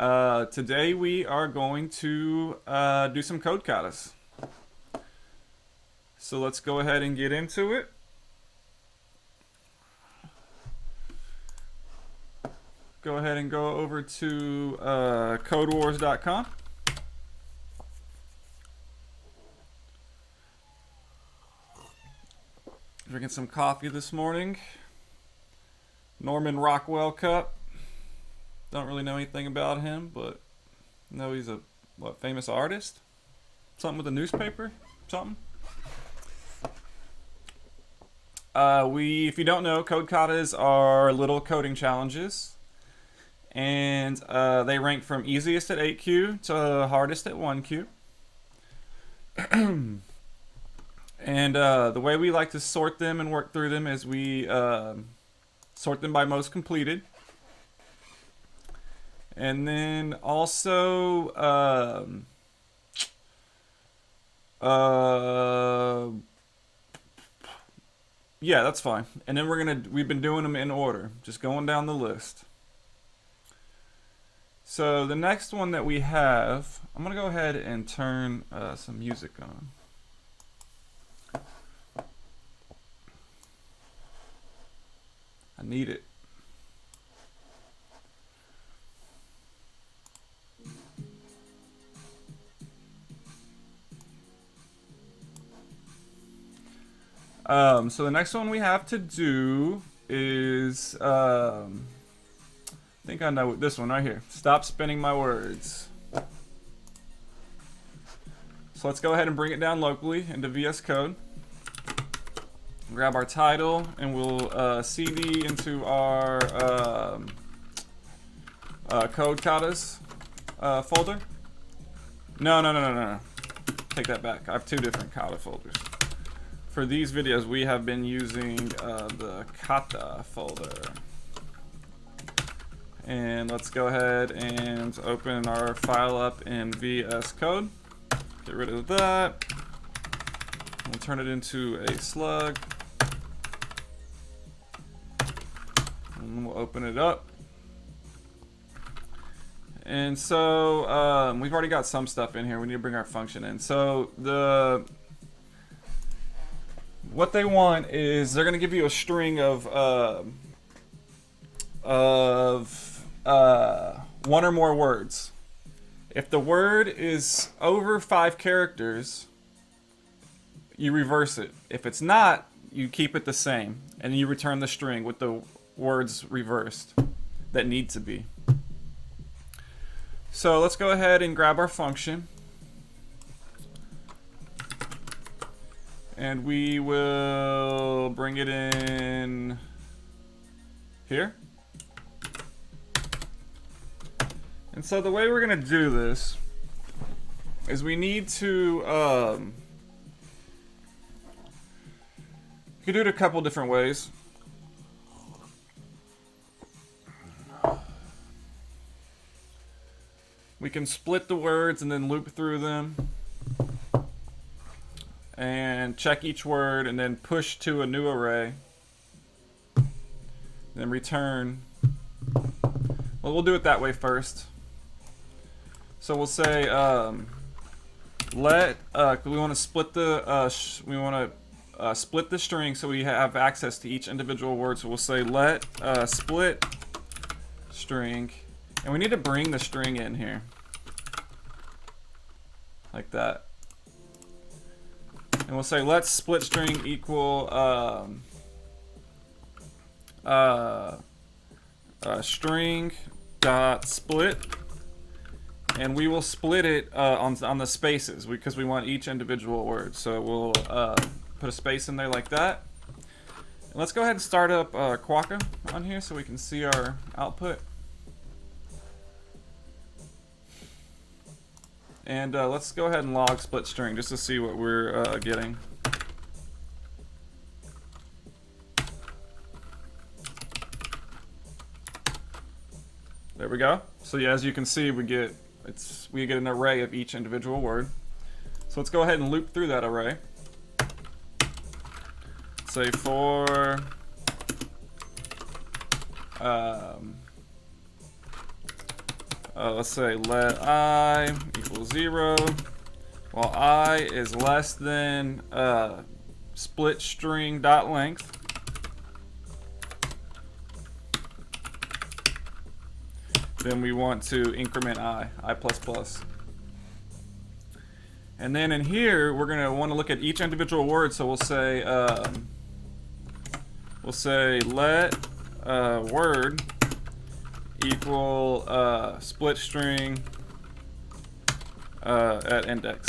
Today we are going to do some code katas. So let's go ahead and get into it. Go ahead and go over to codewars.com. Drinking some coffee this morning. Norman Rockwell cup. Don't really know anything about him, but know he's a famous artist? Something with a newspaper? Something? If you don't know, code katas are little coding challenges, and they rank from easiest at 8Q to hardest at 1Q. And the way we like to sort them and work through them is we sort them by most completed. And then also, yeah, that's fine. And then we've been doing them in order, just going down the list. So the next one that we have, I'm gonna go ahead and turn some music on. I need it. So the next one we have to do is, I think I know this one right here. Stop spinning my words. So let's go ahead and bring it down locally into VS Code. Grab our title and we'll CD into our Code Katas folder. No. Take that back. I have two different kata folders. For these videos, we have been using the kata folder. And let's go ahead and open our file up in VS Code. Get rid of that. We'll turn it into a slug. And we'll open it up. And so we've already got some stuff in here. We need to bring our function in. So what they want is they're going to give you a string of one or more words. If the word is over 5 characters, you reverse it. If it's not, you keep it the same, and you return the string with the words reversed that need to be. So let's go ahead and grab our function. And we will bring it in here. And so the way we're going to do this is we need to, you can do it a couple different ways. We can split the words and then loop through them. And check each word and then push to a new array. Then return. Well, we'll do it that way first. So we'll say we want to split the split the string so we have access to each individual word. So we'll say let split string, and we need to bring the string in here like that. And we'll say let's split string equal string dot split, and we will split it on the spaces because we want each individual word. So we'll put a space in there like that. And let's go ahead and start up Quokka on here so we can see our output. And let's go ahead and log split string just to see what we're getting. There we go. So yeah, as you can see, we get an array of each individual word. So let's go ahead and loop through that array. Say for let's say let I equal 0, while I is less than split string dot length. Then we want to increment I plus plus. And then in here, we're gonna want to look at each individual word. So we'll say let word equal split string at index.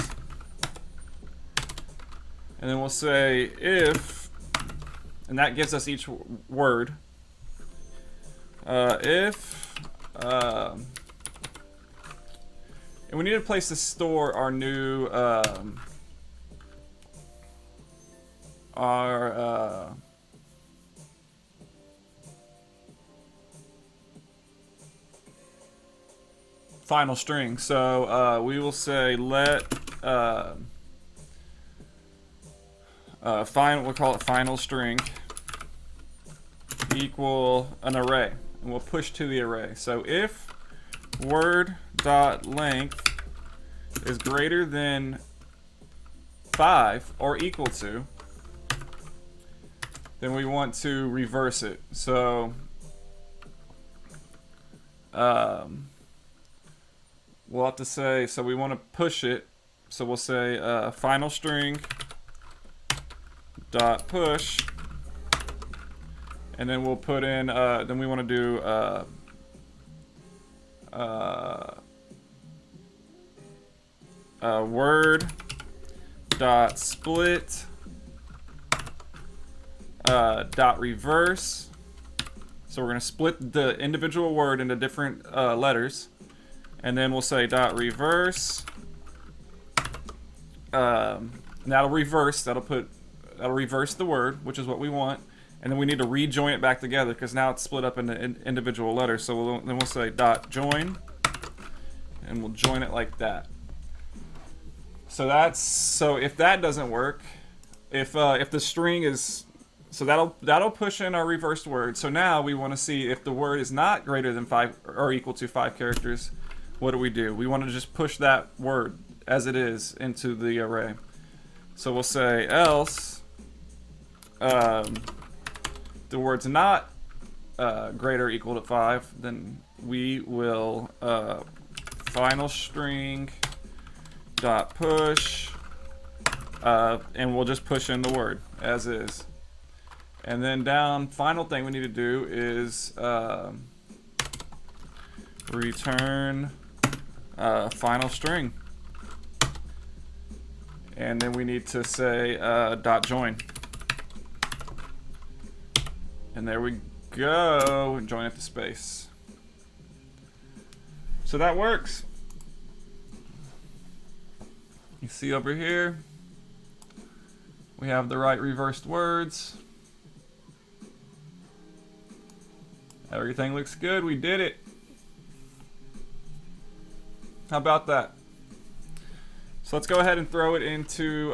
And then we'll say if, and that gives us each word. If, and we need a place to store our new, final string. So we will say let we'll call it final string equal an array, and we'll push to the array. So if word dot length is greater than 5 or equal to, then we want to reverse it. So we'll have to say, so we want to push it. So we'll say final string dot push, and then we'll put in, then we want to do word dot split dot reverse. So we're going to split the individual word into different letters, and then we'll say dot reverse. And that'll reverse. That'll reverse the word, which is what we want. And then we need to rejoin it back together because now it's split up into individual letters. So then we'll say dot join, and we'll join it like that. So if that doesn't work, if the string is, so that'll push in our reversed word. So now we want to see if the word is not greater than 5 or equal to 5 characters. What do? We want to just push that word as it is into the array. So we'll say else the word's not greater or equal to 5, then we will final string dot push, and we'll just push in the word as is. And then down, final thing we need to do is return final string. And then we need to say dot join. And there we go, and join at the space. So that works. You see over here, we have the right reversed words. Everything looks good. We did it. How about that? So let's go ahead and throw it into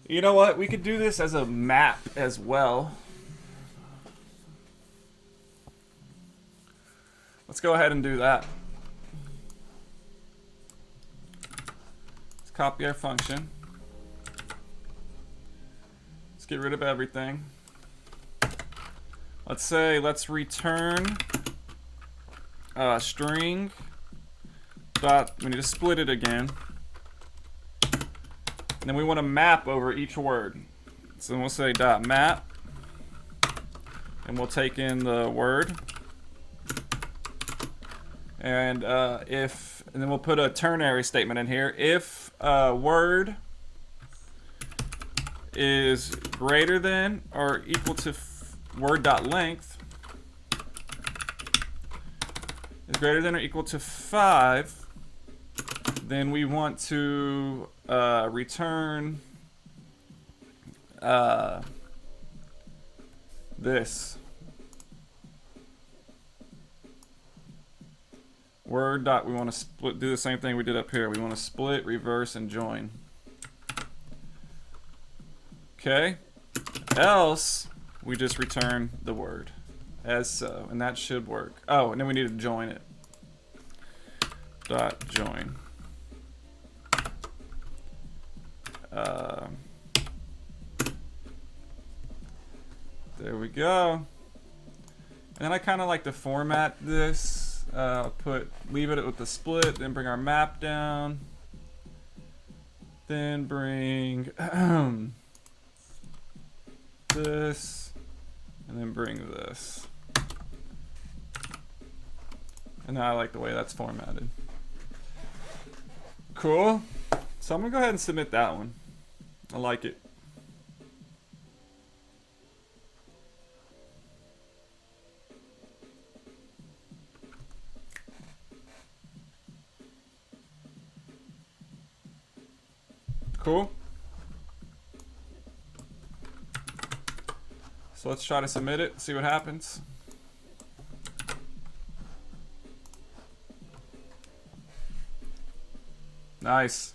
you know what? We could do this as a map as well. Let's go ahead and do that. Let's copy our function. Let's get rid of everything. Let's return string dot, we need to split it again. And then we want to map over each word. So then we'll say dot map, and we'll take in the word. And and then we'll put a ternary statement in here. If word is greater than or equal to word.length is greater than or equal to 5, then we want to return this. Word dot, we want to split, do the same thing we did up here. We want to split, reverse, and join. Okay. Else, we just return the word as so, and that should work. Oh, and then we need to join it. Dot join. There we go. And then I kind of like to format this. Leave it with the split, then bring our map down. Then bring this, and then bring this. And now I like the way that's formatted. Cool. So I'm gonna go ahead and submit that one. I like it. Cool. So let's try to submit it, see what happens. Nice.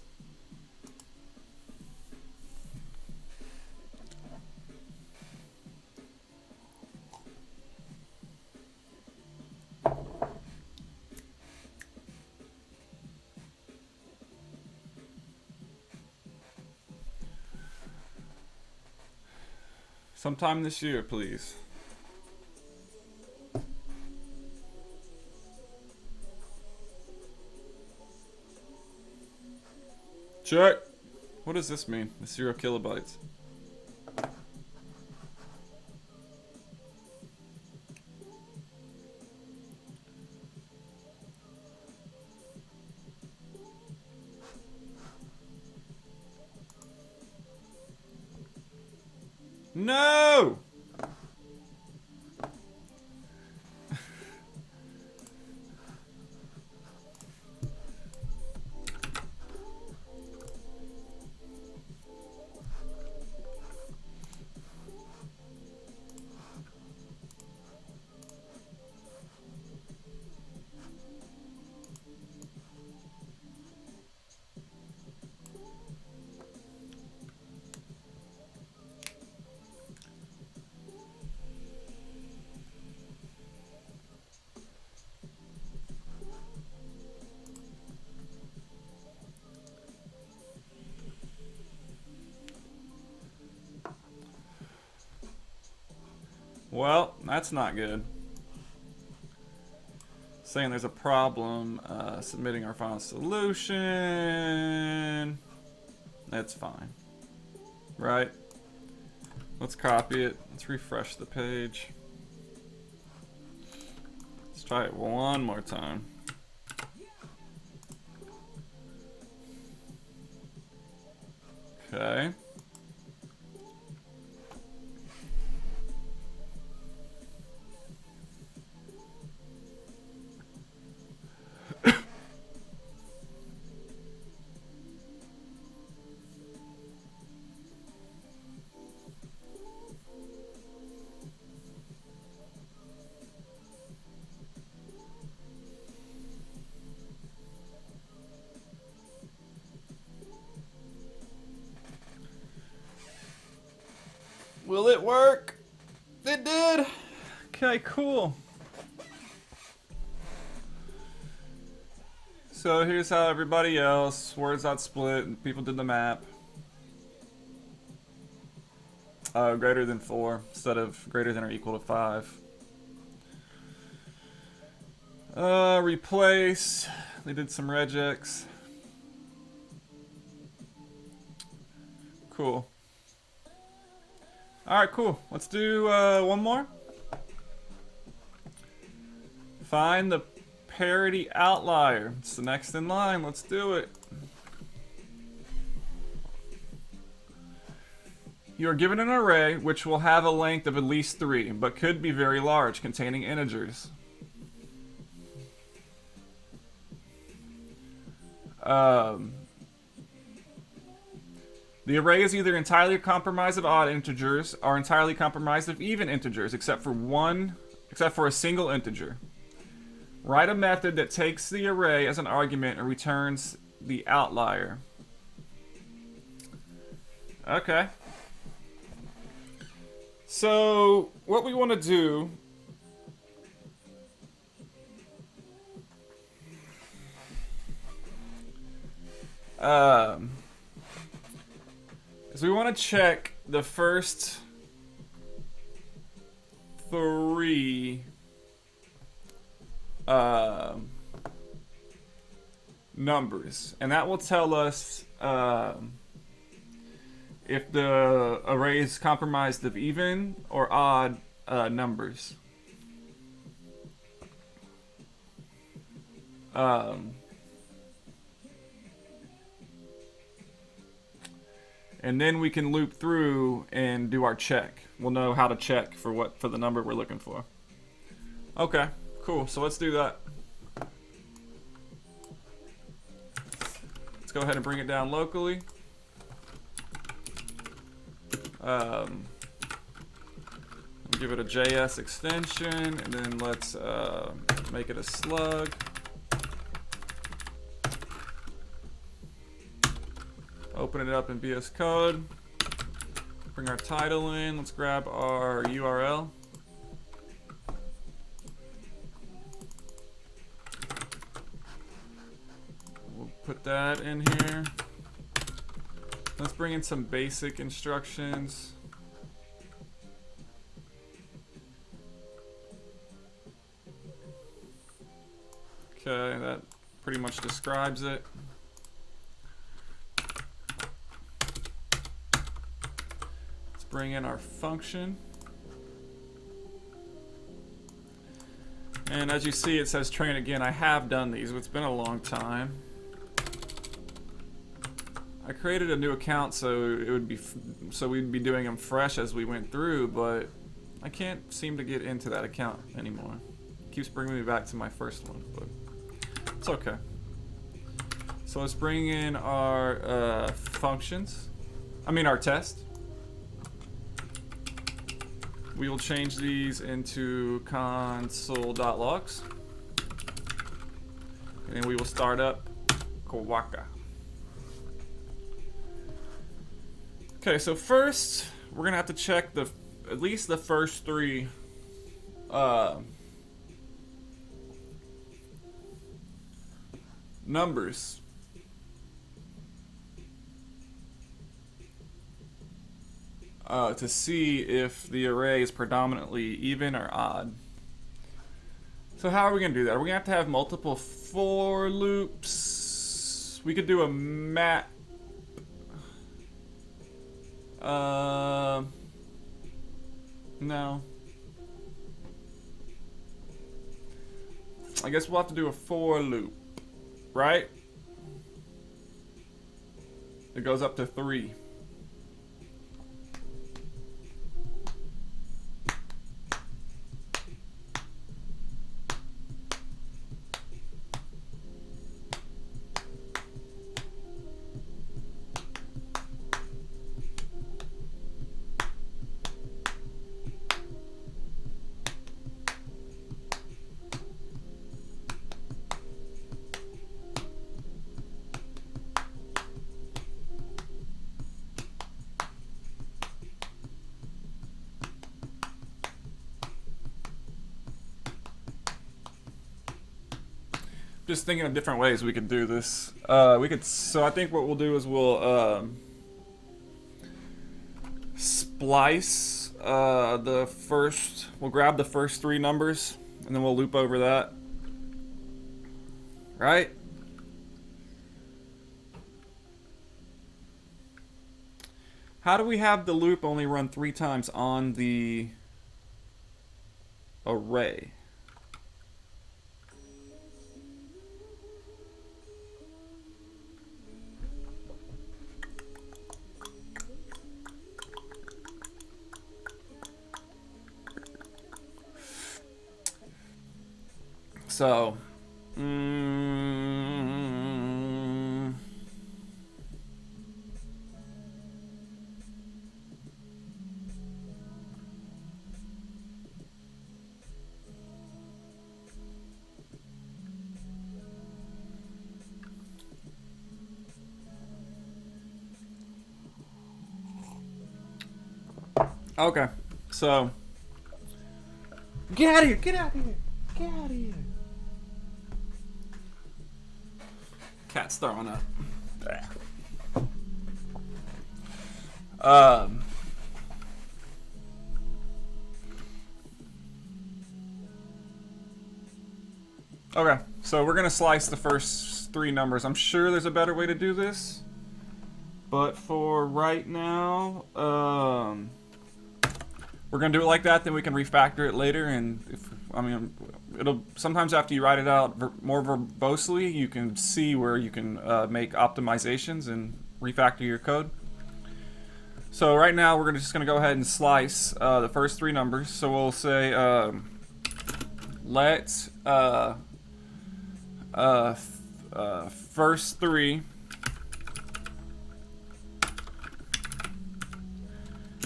Sometime this year, please. Check. What does this mean? The 0 kilobytes. No! Well, that's not good. Saying there's a problem submitting our final solution. That's fine. Right? Let's copy it. Let's refresh the page. Let's try it one more time. Okay. Will it work? It did. Okay, cool. So here's how everybody else, words out split, and people did the map. Greater than 4 instead of greater than or equal to 5. Replace. They did some regex. Cool. Alright, cool. Let's do one more. Find the parity outlier. It's the next in line. Let's do it. You are given an array which will have a length of at least 3, but could be very large, containing integers. The array is either entirely comprised of odd integers or entirely comprised of even integers, except for a single integer. Write a method that takes the array as an argument and returns the outlier. Okay. So what we want to do is we want to check the first 3 numbers, and that will tell us if the array is comprised of even or odd numbers. And then we can loop through and do our check. We'll know how to check for the number we're looking for. Okay, cool. So let's do that. Let's go ahead and bring it down locally. Give it a JS extension, and then let's make it a slug. Open it up in VS Code. Bring our title in. Let's grab our URL. We'll put that in here. Let's bring in some basic instructions. Okay, that pretty much describes it. Let's bring in our function. And as you see, it says train again. I have done these. It's been a long time. I created a new account so we'd be doing them fresh as we went through, but I can't seem to get into that account anymore. It keeps bringing me back to my first one, but it's okay. So let's bring in our functions. Our test. We will change these into console.logs. And then we will start up Kawaka. Okay, so first we're gonna have to check at least the first 3 numbers. To see if the array is predominantly even or odd. So how are we going to do that? Are we going to have multiple for loops? We could do a map. No. I guess we'll have to do a for loop, right? It goes up to 3. Just thinking of different ways we could do this. So I think what we'll do is we'll splice we'll grab the first 3 numbers and then we'll loop over that. Right? How do we have the loop only run 3 times on the array? So, Okay, so get out of here! Get out of here! Get out of here! Cat's throwing up. Okay, so we're gonna slice the first 3 numbers. I'm sure there's a better way to do this, but for right now, we're gonna do it like that. Then we can refactor it later, and it'll sometimes after you write it out more verbosely, you can see where you can make optimizations and refactor your code. So right now we're just gonna go ahead and slice the first 3 numbers. So we'll say let first 3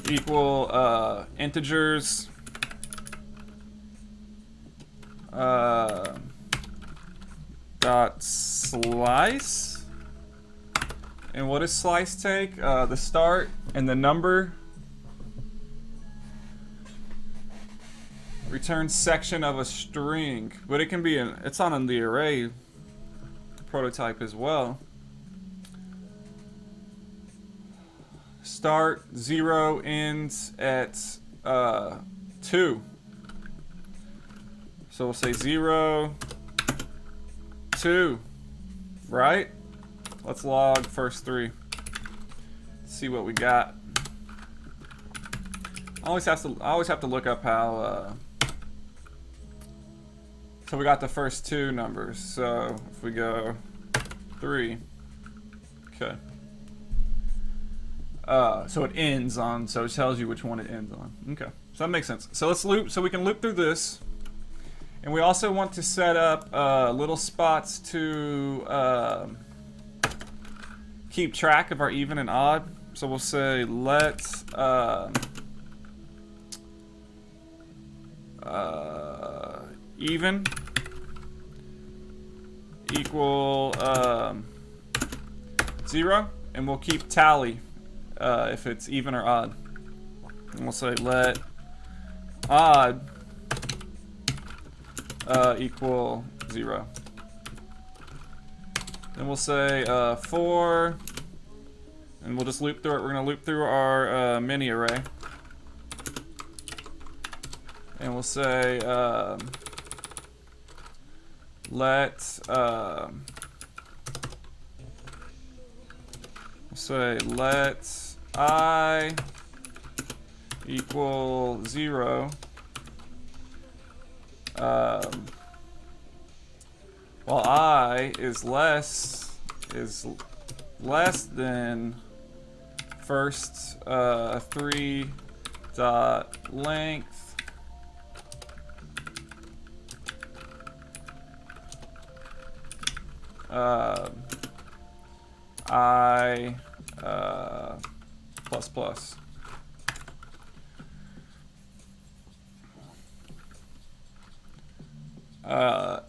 equal integers dot slice. And what does slice take? The start and the number. Return section of a string, but it can be it's on the array prototype as well. Start 0 ends at 2. So we'll say 0, 2, right? Let's log first 3. See what we got. I always have to look up how. So we got the first 2 numbers. So if we go 3, okay. So it ends on. So it tells you which one it ends on. Okay, so that makes sense. So let's loop. So we can loop through this, and we also want to set up little spots to keep track of our even and odd. So we'll say let even equal 0, and we'll keep tally if it's even or odd. And we'll say let odd equal 0. Then we'll say for, and we'll just loop through it. We're going to loop through our mini array. And we'll say let I equal 0 while I is less than first 3 dot length I plus plus.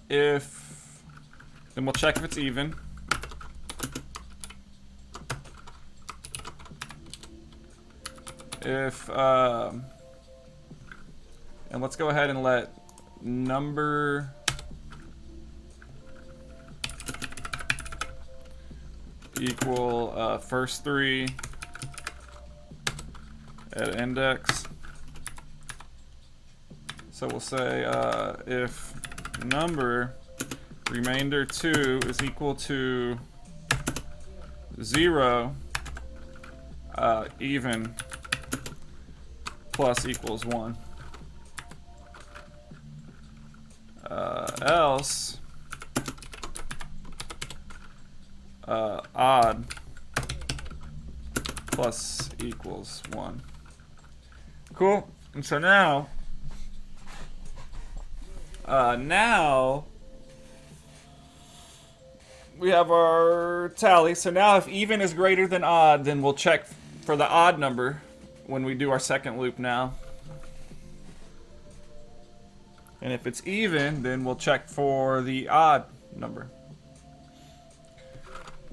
If then we'll check if it's even. If and let's go ahead and let number equal first 3 at index. So we'll say if number remainder 2 is equal to 0, even plus equals 1. Else odd plus equals 1. Cool. And so now we have our tally. So now if even is greater than odd, then we'll check for the odd number when we do our second loop now. And if it's even, then we'll check for the odd number.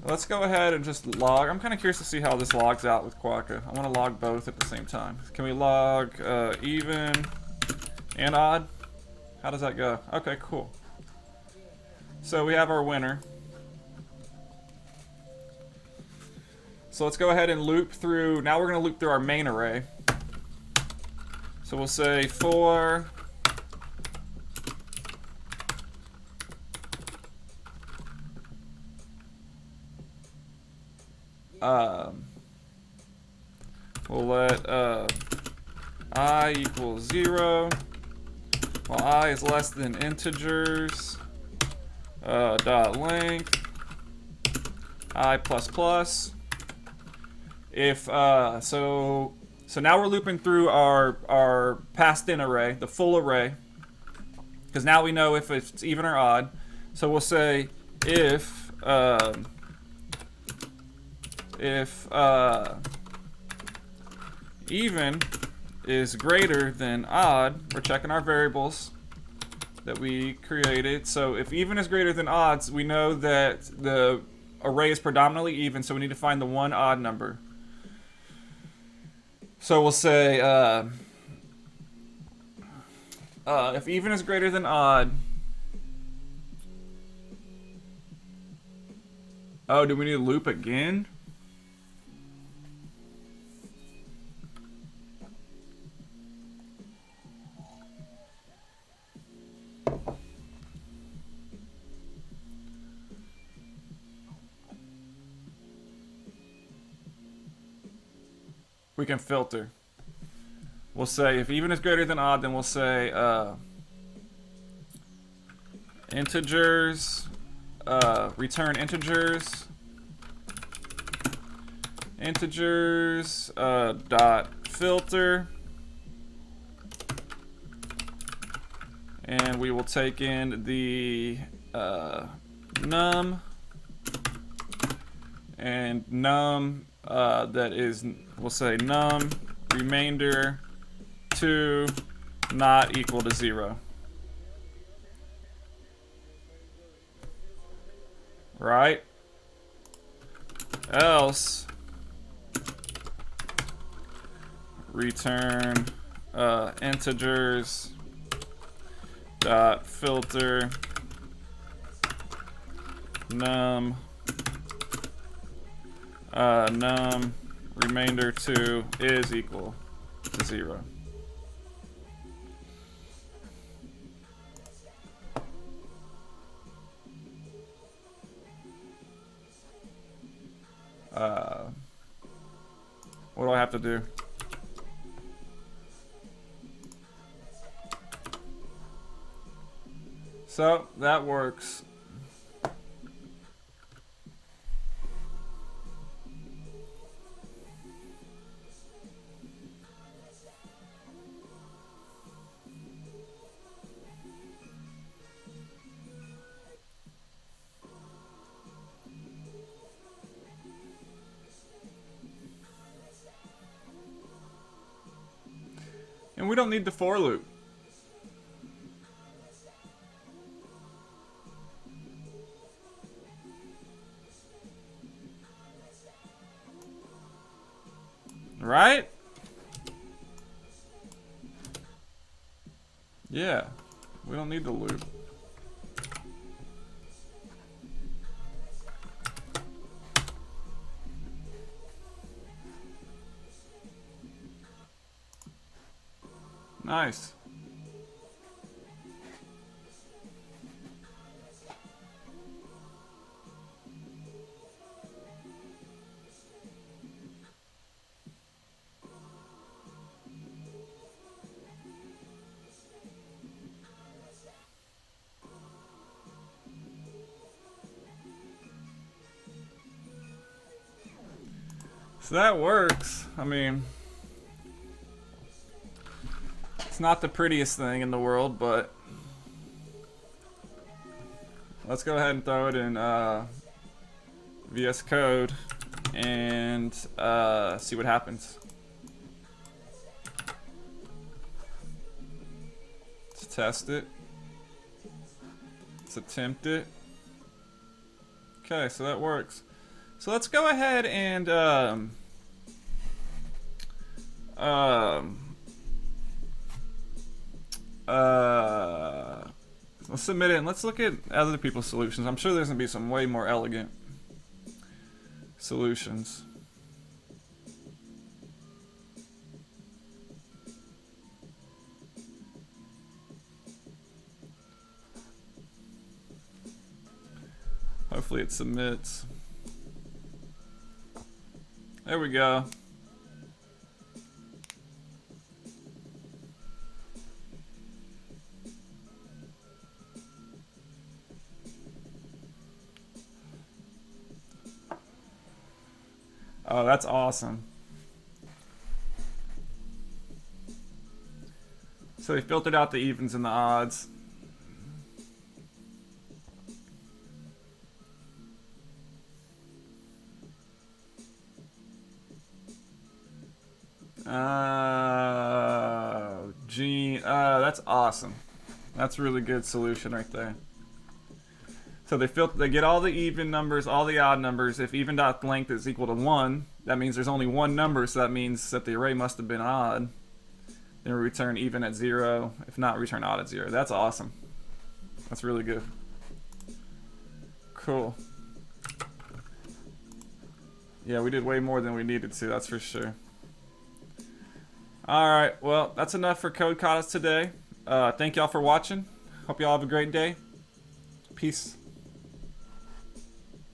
Let's go ahead and just log. I'm kind of curious to see how this logs out with Quokka. I want to log both at the same time. Can we log even and odd? How does that go? Okay, cool. So we have our winner. So let's go ahead and loop through. Now we're going to loop through our main array. So we'll say for we'll let I equals 0 while I is less than integers dot length I plus plus. If so now we're looping through our passed in array, the full array, because now we know if it's even or odd. So we'll say if even is greater than odd, we're checking our variables that we created. So if even is greater than odds, we know that the array is predominantly even, so we need to find the one odd number. So we'll say if even is greater than odd. Oh, do we need to loop again? We can filter. We'll say if even is greater than odd, then we'll say integers, return integers, dot filter, and we will take in the num, and num that is, we'll say num remainder 2 not equal to 0. Right? Else return integers dot filter num num remainder 2 is equal to 0. What do I have to do? So that works. And we don't need the for loop. Right? Yeah, we don't need the loop. Nice. So that works. I mean, it's not the prettiest thing in the world, but let's go ahead and throw it in VS Code and see what happens. Let's test it. Let's attempt it. Okay, so that works. So let's go ahead and let's submit it and let's look at other people's solutions. I'm sure there's gonna be some way more elegant solutions. Hopefully it submits. There we go. Oh, that's awesome. So they filtered out the evens and the odds. Gene, that's awesome. That's a really good solution right there. So they get all the even numbers, all the odd numbers. If even dot length is equal to 1, that means there's only one number, so that means that the array must have been odd. Then we return even at 0. If not, return odd at 0. That's awesome. That's really good. Cool. Yeah, we did way more than we needed to, that's for sure. Alright, well, that's enough for Code Katas today. Thank y'all for watching. Hope y'all have a great day. Peace.